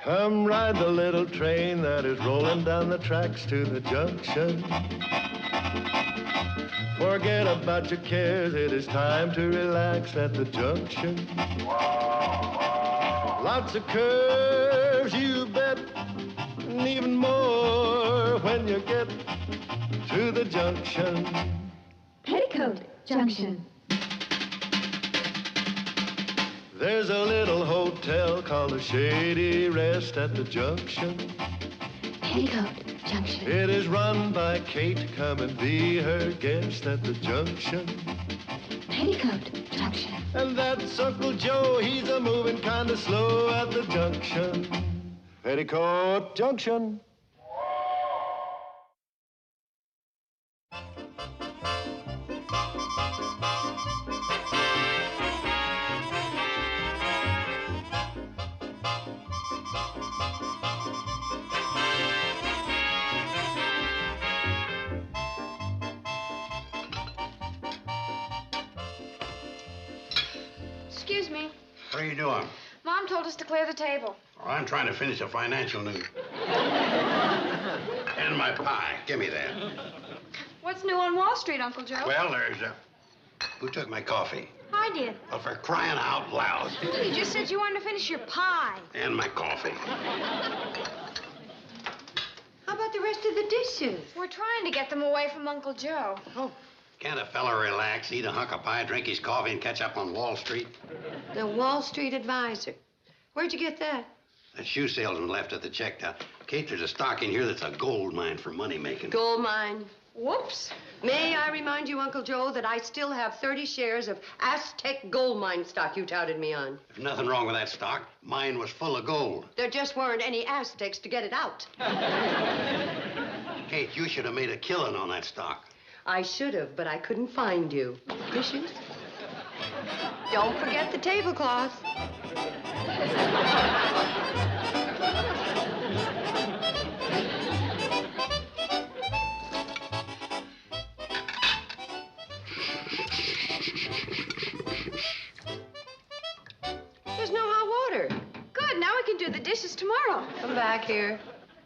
Come ride the little train that is rolling down the tracks to the junction. Forget about your cares, it is time to relax at the junction. Lots of curves, you bet, and even more when you get to the junction. Petticoat Junction. There's a little hotel called the Shady Rest at the junction. Petticoat Junction. It is run by Kate. Come and be her guest at the junction. Petticoat Junction. And that's Uncle Joe. He's a moving kind of slow at the junction. Petticoat Junction. Excuse me. What are you doing? Mom told us to clear the table. Oh, I'm trying to finish a financial news. And my pie. Give me that. What's new on Wall Street, Uncle Joe? Well, there's who took my coffee? I did. Well, for crying out loud. You just said you wanted to finish your pie. And my coffee. How about the rest of the dishes? We're trying to get them away from Uncle Joe. Oh, Can't a fella relax, eat a hunk of pie, drink his coffee, and catch up on Wall Street? the Wall Street Advisor. Where'd you get that? That shoe salesman left at the checkout. Kate, there's a stock in here that's a gold mine for money making. Gold mine. Whoops. May I remind you, Uncle Joe, that I still have 30 shares of Aztec gold mine stock you touted me on. There's nothing wrong with that stock. Mine was full of gold. There just weren't any Aztecs to get it out. Kate, you should have made a killing on that stock. I should have, but I couldn't find you. Dishes? Don't forget the tablecloth. There's no hot water. Good, now we can do the dishes tomorrow. Come back here.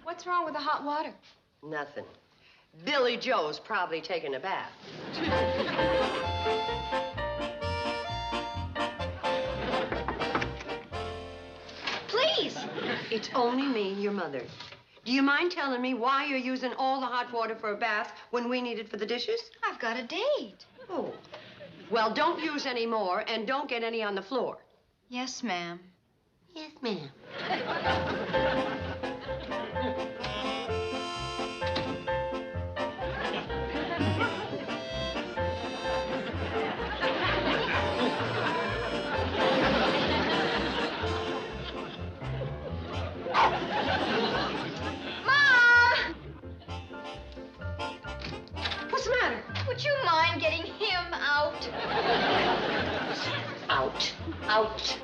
What's wrong with the hot water? Nothing. Billy Joe's probably taking a bath. Please. It's only me, your mother. Do you mind telling me why you're using all the hot water for a bath when we need it for the dishes? I've got a date. Oh. Well, don't use any more, and don't get any on the floor. Yes, ma'am. Yes, ma'am. What's the matter? Would you mind getting him out? Out. Out.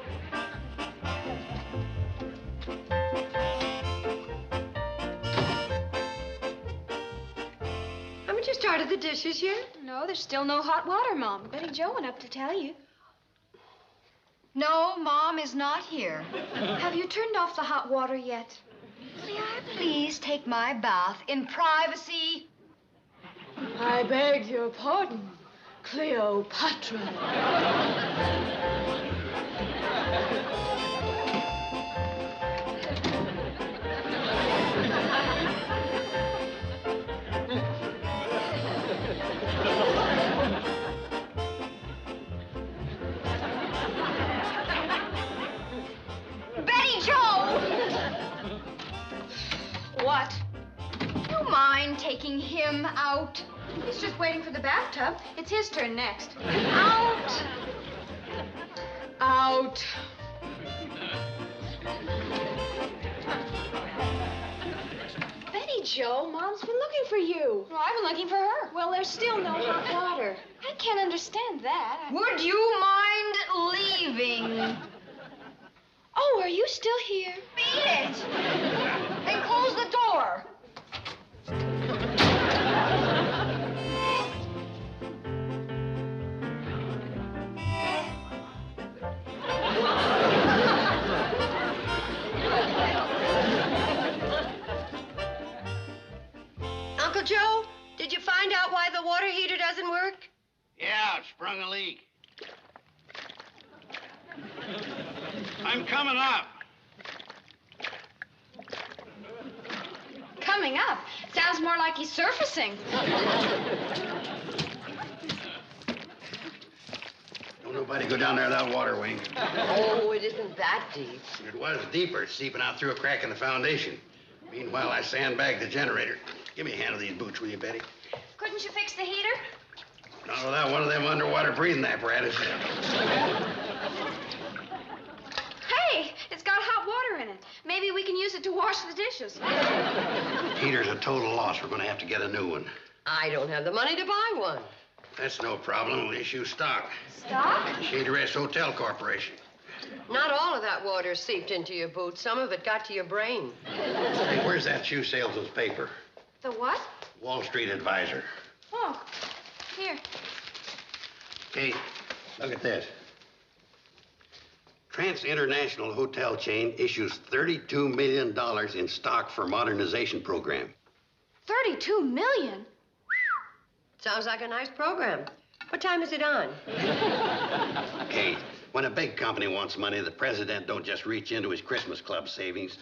Haven't you started the dishes yet? No, there's still no hot water, Mom. Betty Jo went up to tell you. No, Mom is not here. Have you turned off the hot water yet? May I please take my bath in privacy? I beg your pardon, Cleopatra. Betty Jo! What? You mind taking him out? He's just waiting for the bathtub. It's his turn next. Out! Out. Betty Jo, Mom's been looking for you. Well, I've been looking for her. Well, there's still no hot water. I can't understand that. Would you mind leaving? Oh, are you still here? Beat it! And close the door. sprung a leak. I'm coming up. Coming up? Sounds more like he's surfacing. Don't nobody go down there that water wing. Oh, it isn't that deep. It was deeper. It's seeping out through a crack in the foundation. Meanwhile, I sandbagged the generator. Give me a hand of these boots, will you, Betty? Couldn't you fix the heater? Not without one of them underwater breathing apparatus. Hey, it's got hot water in it. Maybe we can use it to wash the dishes. Heater's a total loss. We're going to have to get a new one. I don't have the money to buy one. That's no problem. We'll issue stock. Stock? Shady Rest Hotel Corporation. Not all of that water seeped into your boots. Some of it got to your brain. Hey, where's that shoe salesman's paper? The what? Wall Street Advisor. Oh, here. Kate, look at this. Trans International Hotel Chain issues $32 million in stock for modernization program. 32 million? Sounds like a nice program. What time is it on? Kate, when a big company wants money, the president don't just reach into his Christmas club savings.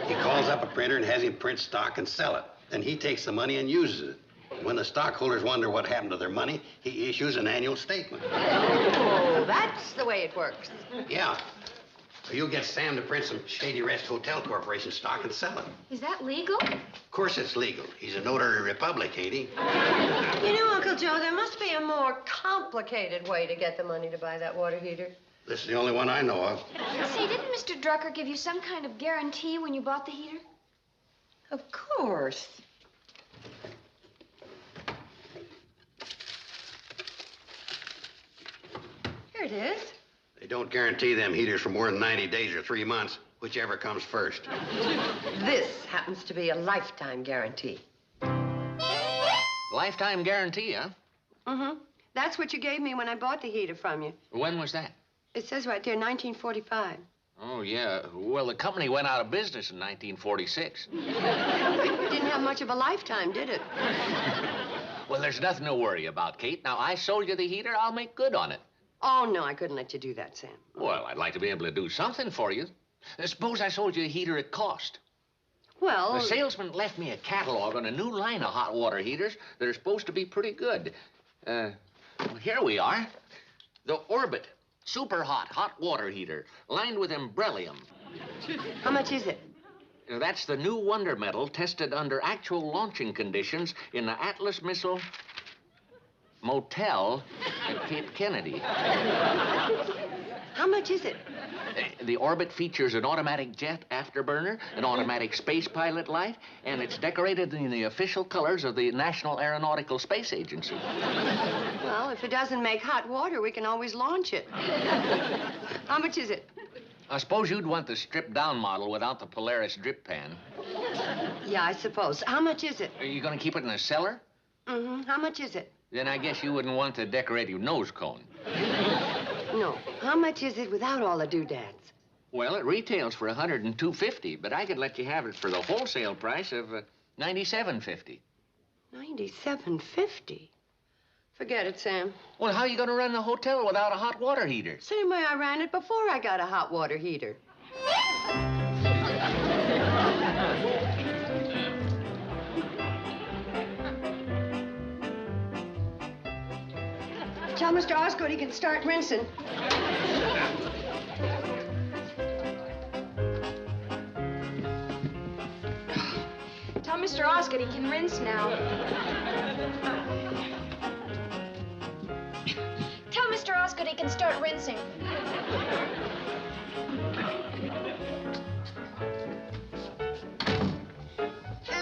He calls up a printer and has him print stock and sell it. Then he takes the money and uses it. When the stockholders wonder what happened to their money, he issues an annual statement. Oh, that's the way it works. Yeah. So you'll get Sam to print some Shady Rest Hotel Corporation stock and sell it. Is that legal? Of course it's legal. He's a notary republic, Katie. You know, Uncle Joe, there must be a more complicated way to get the money to buy that water heater. This is the only one I know of. Say, didn't Mr. Drucker give you some kind of guarantee when you bought the heater? Of course. Here it is. They don't guarantee them heaters for more than 90 days or 3 months, whichever comes first. This happens to be a lifetime guarantee. Lifetime guarantee, huh? Mm-hmm. That's what you gave me when I bought the heater from you. When was that? It says right there, 1945. Oh, yeah. Well, the company went out of business in 1946. It didn't have much of a lifetime, did it? Well, there's nothing to worry about, Kate. Now, I sold you the heater. I'll make good on it. Oh, no, I couldn't let you do that, Sam. Well, I'd like to be able to do something for you. Suppose I sold you a heater at cost. Well... The salesman left me a catalog on a new line of hot water heaters that are supposed to be pretty good. Well, here we are. The Orbit Super hot water heater, lined with Umbrellium. How much is it? That's the new wonder metal tested under actual launching conditions in the Atlas Missile Motel at Cape Kennedy. How much is it? The Orbit features an automatic jet afterburner, an automatic space pilot light, and it's decorated in the official colors of the National Aeronautical Space Agency. Well, if it doesn't make hot water, we can always launch it. How much is it? I suppose you'd want the stripped-down model without the Polaris drip pan. Yeah, I suppose. How much is it? Are you going to keep it in the cellar? Mm-hmm. How much is it? Then I guess you wouldn't want to decorate your nose cone. No. How much is it without all the doodads? Well, it retails for $102.50, but I could let you have it for the wholesale price of $97.50. $97.50? Forget it, Sam. Well, how are you going to run the hotel without a hot water heater? Same way I ran it before I got a hot water heater. Tell Mr. Osgood he can start rinsing. Tell Mr. Osgood he can rinse now. Tell Mr. Osgood he can start rinsing.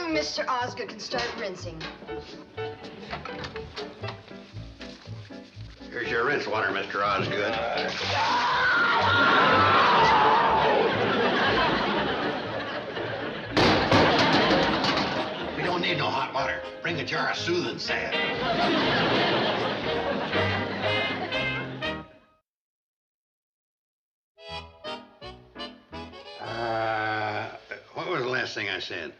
Mr. Osgood can start rinsing. Here's your rinse water, Mr. Osgood. We don't need no hot water. Bring a jar of soothing sand. What was the last thing I said?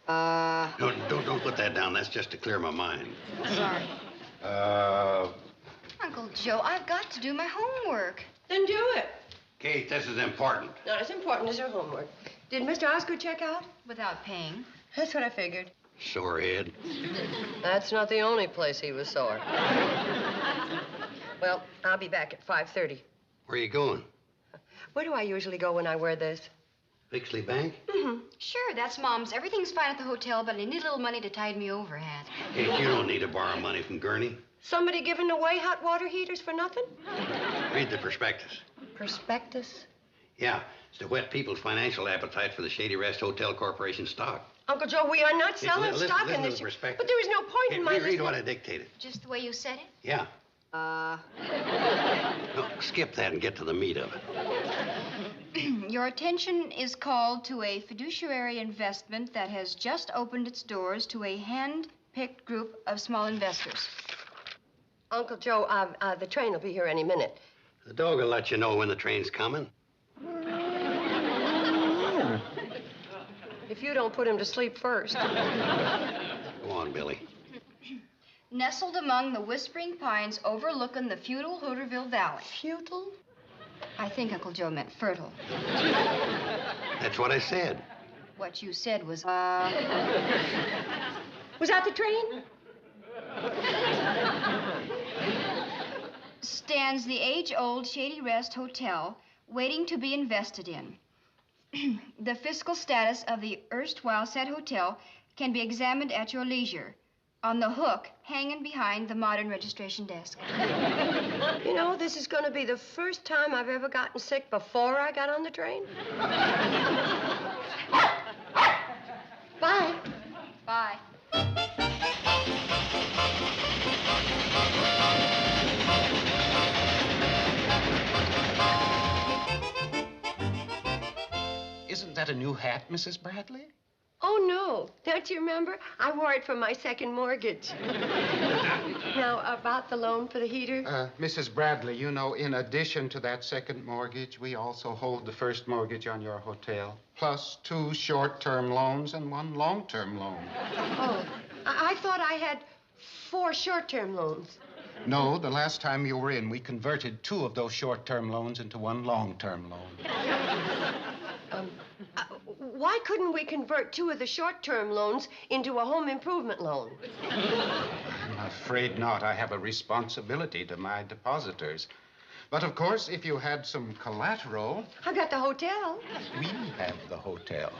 Don't put that down. That's just to clear my mind. Sorry. I Uncle Joe, I've got to do my homework. Then do it. Kate, this is important. Not as important as her homework. Did Mr. Osgood check out? Without paying. That's what I figured. Sorehead. That's not the only place he was sore. Well, I'll be back at 5:30. Where are you going? Where do I usually go when I wear this? Bixley Bank? Mm-hmm. Sure, that's Mom's. Everything's fine at the hotel, but I need a little money to tide me over, Hat. Kate, you don't need to borrow money from Gurney. Somebody giving away hot water heaters for nothing? Read the prospectus. Prospectus? Yeah, it's to whet people's financial appetite for the Shady Rest Hotel Corporation stock. Uncle Joe, we are not selling listen stock to in the this. prospectus. But there is no point Hey, in my... read what I dictated. Just the way you said it? Yeah. No, skip that and get to the meat of it. Your attention is called to a fiduciary investment that has just opened its doors to a hand-picked group of small investors. Uncle Joe, the train will be here any minute. The dog will let you know when the train's coming. If you don't put him to sleep first. Go on, Billy. Nestled among the whispering pines overlooking the feudal Hooterville Valley. Feudal? I think Uncle Joe meant fertile. That's what I said. What you said was, Was that the train? stands the age-old Shady Rest Hotel, waiting to be invested in. The fiscal status of the erstwhile said hotel can be examined at your leisure, on the hook hanging behind the modern registration desk. You know, this is going to be the first time I've ever gotten sick before I got on the train. Bye. Bye. Isn't that a new hat, Mrs. Bradley? Oh, no. Don't you remember? I wore it for my second mortgage. Now, about the loan for the heater? Mrs. Bradley, you know, in addition to that second mortgage, we also hold the first mortgage on your hotel, plus 2 short-term loans and 1 long-term loan. Oh, I thought I had 4 short-term loans. No, the last time you were in, we converted 2 of those short-term loans into 1 long-term loan. Why couldn't we convert 2 of the short-term loans into a home improvement loan? I'm afraid not. I have a responsibility to my depositors. But, of course, if you had some collateral... I got the hotel. We have the hotel.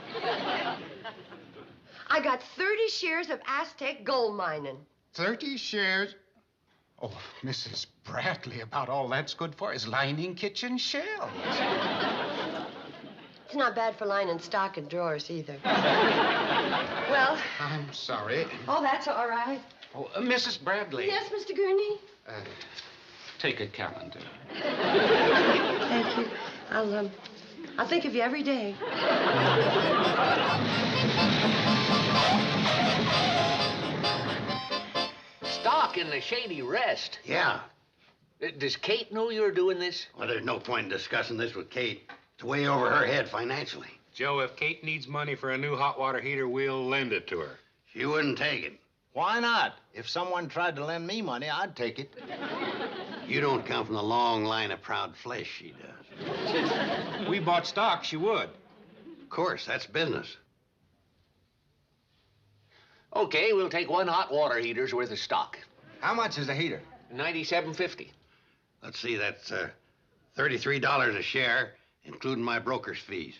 I got 30 shares of Aztec gold mining. 30 shares? Oh, Mrs. Bradley, about all that's good for is lining kitchen shelves. It's not bad for lining stock and drawers either. Well... I'm sorry. Oh, that's all right. Oh, Mrs. Bradley. Yes, Mr. Gurney? Take a calendar. Thank you. I'll think of you every day. Stock in the Shady Rest. Yeah. Does Kate know you're doing this? Well, there's no point in discussing this with Kate. It's way over her head financially. Joe, if Kate needs money for a new hot water heater, we'll lend it to her. She wouldn't take it. Why not? If someone tried to lend me money, I'd take it. You don't come from the long line of proud flesh she does. If we bought stock, she would. Of course, that's business. Okay, we'll take 1 hot water heater's worth of stock. How much is a heater? $97.50. Let's see, that's $33 a share, including my broker's fees.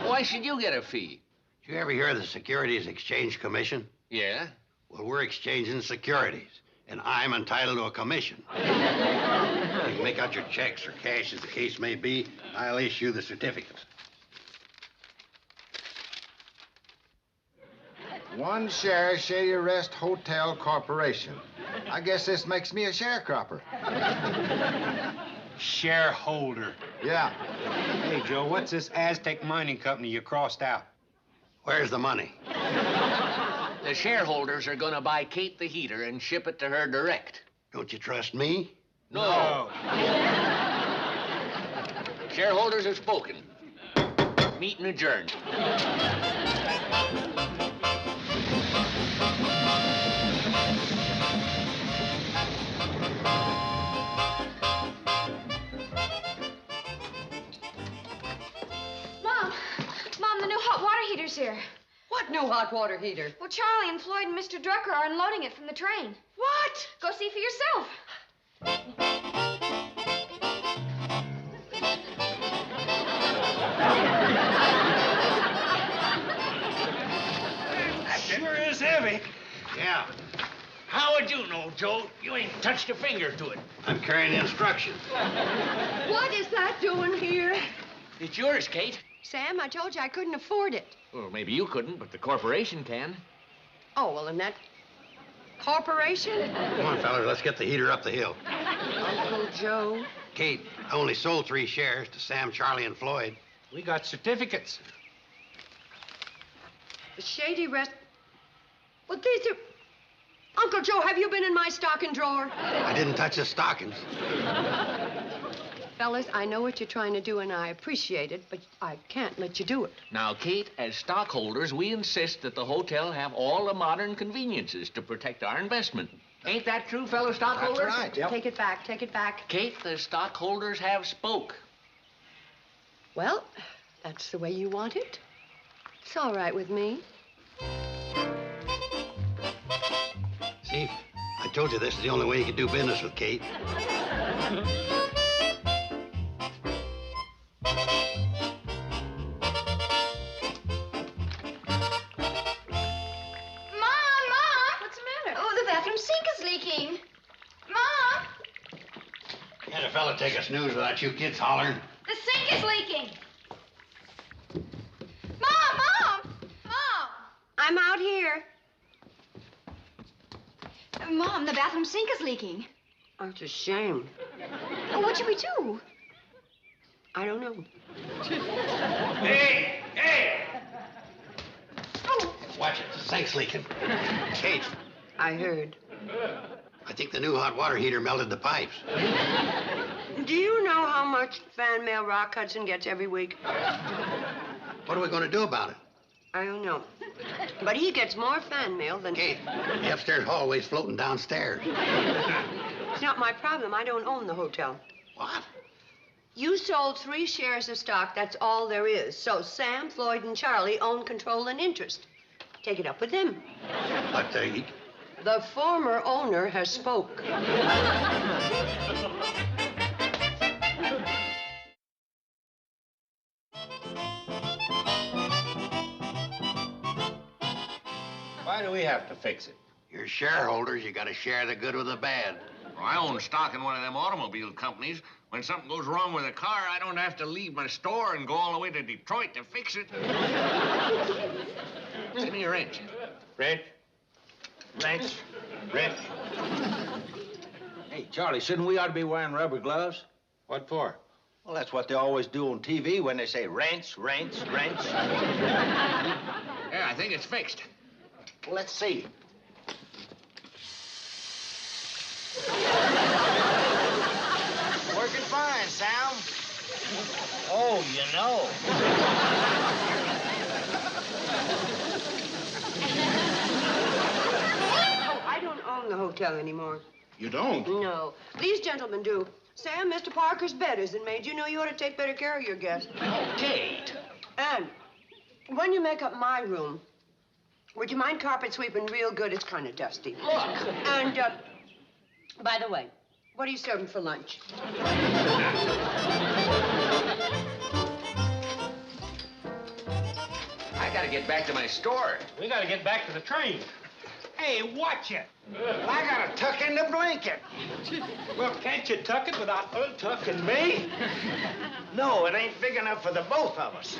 Why should you get a fee? Did you ever hear of the Securities Exchange Commission? Yeah? Well, we're exchanging securities, and I'm entitled to a commission. You can make out your checks or cash, as the case may be. I'll issue the certificates. 1 share Shady Rest Hotel Corporation. I guess this makes me a sharecropper. Shareholder. Yeah. Hey, Joe, what's this Aztec mining company you crossed out? Where's the money? The shareholders are gonna buy Kate the heater and ship it to her direct. Don't you trust me? No. Shareholders have spoken. Meeting adjourned. heater's here. What new hot water heater? Well, Charlie and Floyd and Mr. Drucker are unloading it from the train. What? Go see for yourself. That sure is heavy. Yeah. How would you know, Joe? You ain't touched a finger to it. I'm carrying instructions. What is that doing here? It's yours, Kate. Sam, I told you I couldn't afford it. Well, maybe you couldn't, but the corporation can. Oh, well, and that corporation? Come on, fellas, let's get the heater up the hill. Uncle Joe. Kate, I only sold 3 shares to Sam, Charlie, and Floyd. We got certificates. The Shady Rest. Well, these are. Uncle Joe, have you been in my stocking drawer? I didn't touch the stockings. Fellas, I know what you're trying to do, and I appreciate it, but I can't let you do it. Now, Kate, as stockholders, we insist that the hotel have all the modern conveniences to protect our investment. Ain't that true, fellow stockholders? That's right. Yep. Take it back, take it back. Kate, the stockholders have spoke. Well, that's the way you want it. It's all right with me. See, I told you this is the only way you can do business with Kate. Can't a fella take a snooze without you kids hollering? The sink is leaking. Mom! Mom! Mom! I'm out here. Mom, the bathroom sink is leaking. Oh, it's a shame. Oh, what should we do? I don't know. Hey! Hey! Watch it, the sink's leaking. Kate, I heard. I think the new hot water heater melted the pipes. Do you know how much fan mail Rock Hudson gets every week? What are we going to do about it? I don't know. But he gets more fan mail than... Kate, the upstairs hallway's floating downstairs. It's not my problem. I don't own the hotel. What? You sold 3 shares of stock. That's all there is. So Sam, Floyd, and Charlie own control and interest. Take it up with them. But The former owner has spoke. Why do we have to fix it? you're shareholders, you got to share the good with the bad. Well, I own stock in one of them automobile companies. When something goes wrong with a car, I don't have to leave my store and go all the way to Detroit to fix it. Give me a wrench. Wrench? Wrench. Wrench. Hey, Charlie, shouldn't we ought to be wearing rubber gloves? What for? Well, that's what they always do on TV when they say wrench, wrench, wrench. Yeah, I think it's fixed. Well, let's see. Working fine, Sam. Oh, you know. Oh, I don't own the hotel anymore. You don't? No. These gentlemen do. Sam, Mr. Parker's bed isn't made. You know you ought to take better care of your guests. Kate. And when you make up my room, would you mind carpet sweeping real good? It's kind of dusty. Look. And, by the way, what are you serving for lunch? I gotta get back to my store. We gotta get back to the train. Hey, watch it. I gotta tuck in the blanket. Well, can't you tuck it without untucking me? No, it ain't big enough for the both of us.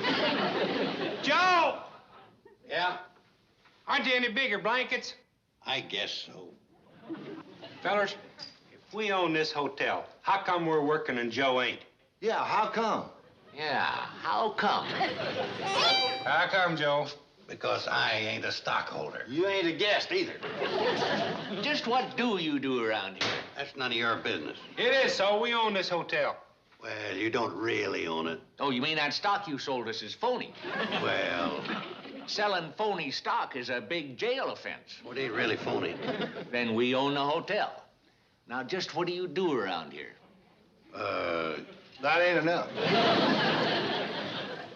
Joe! Yeah? Aren't there any bigger blankets? I guess so. Fellers, if we own this hotel, how come we're working and Joe ain't? Yeah, how come? Yeah, how come? How come, Joe? Because I ain't a stockholder. You ain't a guest either. Just what do you do around here? That's none of your business. It is so. We own this hotel. Well, you don't really own it. Oh, you mean that stock you sold us is phony? Well, Selling phony stock is a big jail offense. it ain't really phony. Then we own the hotel. Now, just what do you do around here? That ain't enough.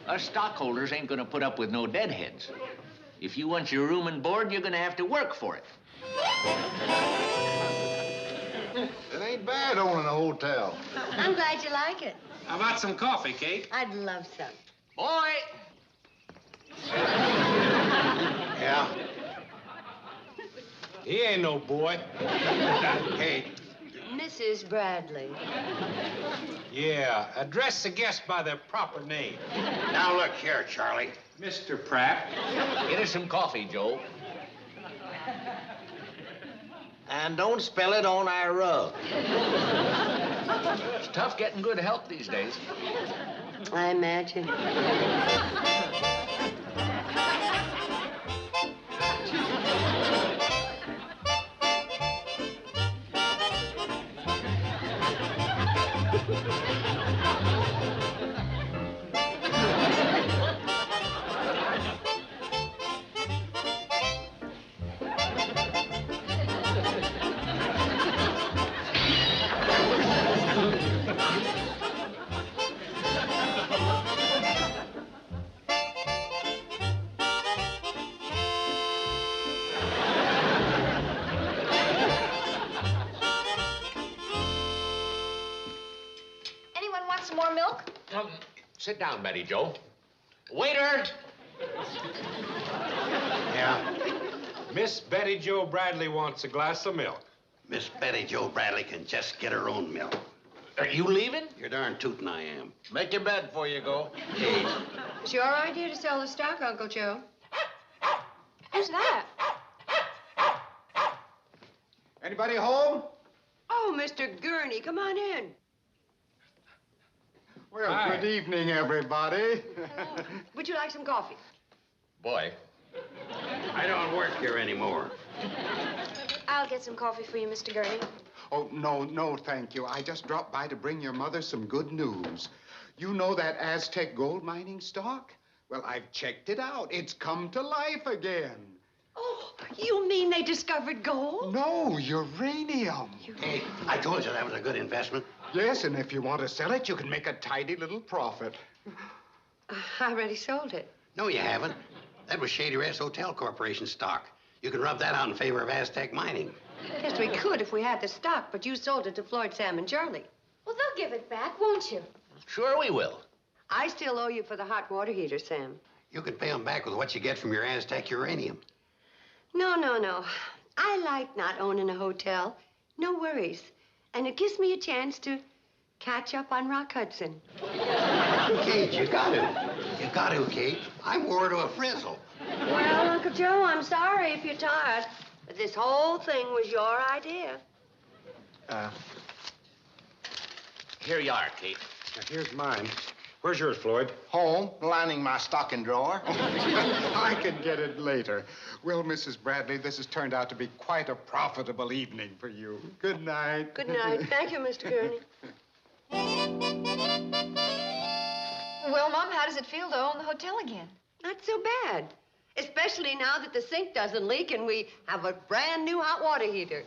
Us stockholders ain't gonna put up with no deadheads. If you want your room and board, you're gonna have to work for it. It ain't bad owning a hotel. I'm glad you like it. How about some coffee, Kate? I'd love some. Boy! Yeah? He ain't no boy. Kate. Mrs. Bradley. Yeah, address the guest by their proper name. Now look here, Charlie. Mr. Pratt. Get us some coffee, Joe. And don't spill it on our rug. It's tough getting good help these days. I imagine. Anyone want some more milk? Sit down, Betty Joe. Waiter! Yeah? Miss Betty Joe Bradley wants a glass of milk. Miss Betty Joe Bradley can just get her own milk. Are you leaving? You're darn tootin' I am. Make your bed before you go. Kate. It's your idea to sell the stock, Uncle Joe. Who's that? Anybody home? Oh, Mr. Gurney, come on in. Well, Hi. good evening, everybody. Would you like some coffee? Boy, I don't work here anymore. I'll get some coffee for you, Mr. Gurney. Oh, no, thank you. I just dropped by to bring your mother some good news. You know that Aztec gold mining stock? Well, I've checked it out. It's come to life again. Oh, you mean they discovered gold? No, uranium. Kate, I told you that was a good investment. Yes, and if you want to sell it, you can make a tidy little profit. I already sold it. No, you haven't. That was Shady Rest Hotel Corporation stock. You can rub that out in favor of Aztec mining. Yes, we could if we had the stock, but you sold it to Floyd, Sam, and Charlie. Well, they'll give it back, won't you? sure we will. I still owe you for the hot water heater, Sam. You can pay them back with what you get from your Aztec uranium. No. I like not owning a hotel. No worries. And it gives me a chance to catch up on Rock Hudson. Kate, you got to. You got to, Kate. I wore her to a frizzle. Well, Uncle Joe, I'm sorry if you're tired, but this whole thing was your idea. Here you are, Kate. Now, here's mine. Where's yours, Floyd? Home, lining my stocking drawer. I can get it later. Well, Mrs. Bradley, this has turned out to be quite a profitable evening for you. Good night. Good night. Thank you, Mr. Gurney. Well, Mom, how does it feel to own the hotel again? Not so bad. Especially now that the sink doesn't leak and we have a brand new hot water heater.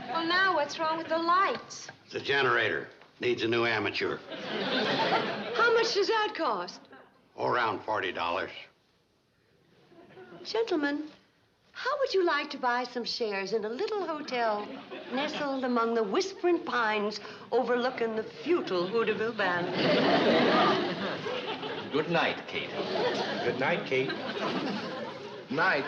Well, now what's wrong with the lights? The generator needs a new amateur. How much does that cost? Oh, around $40. Gentlemen, how would you like to buy some shares in a little hotel nestled among the whispering pines overlooking the futile Hooterville Valley? Good night, Kate. Good night, Kate. Night.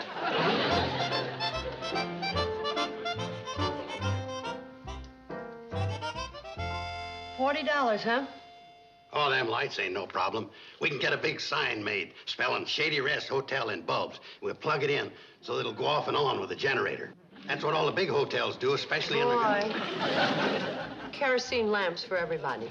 $40, huh? Oh, them lights ain't no problem. We can get a big sign made spelling Shady Rest Hotel in bulbs. We'll plug it in so it'll go off and on with the generator. That's what all the big hotels do, especially in the... Boy. Kerosene lamps for everybody.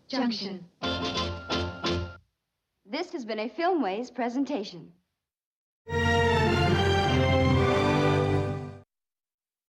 Junction. This has been a Filmways presentation.